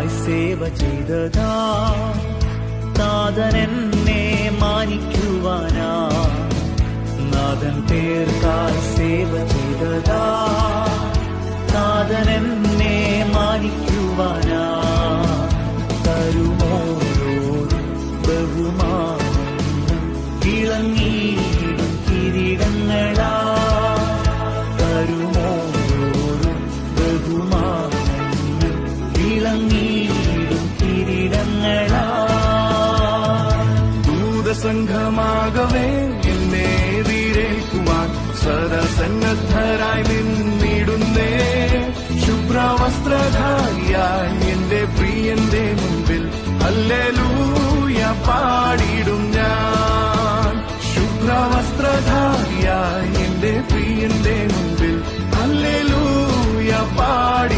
പേർക്കായി സേവ ചെയ്തതാ നാഥനെന്നെ മാനിക്കുവാനാ നാഥൻ പേർക്കായി സേവ ചെയ്തതാ നാഥനെന്നെ മാനിക്കുവാനാ തരുമോരോരും ബഹുമാനം ഇളങ്ങിയിടും കിരീടങ്ങളാ തരുമോരോരും ബഹുമാനം ഇളങ്ങിയിടും കിരീടങ്ങളാ ദൂതസംഘമാകവേ എന്നെ എതിരേൽക്കുവാൻ സദസന്നദ്ധരായി നിന്നിടുന്നേ ശുഭ്രവസ്ത്രധാരിയായി എന്റെ പ്രിയന്റെ മുൻപിൽ ഹല്ലേലൂയ പാടിടും ഞാൻ ശുഭ്രവസ്ത്രധാരിയായി എന്റെ പ്രിയന്റെ മുൻപിൽ ഹല്ലേലൂയ പാടി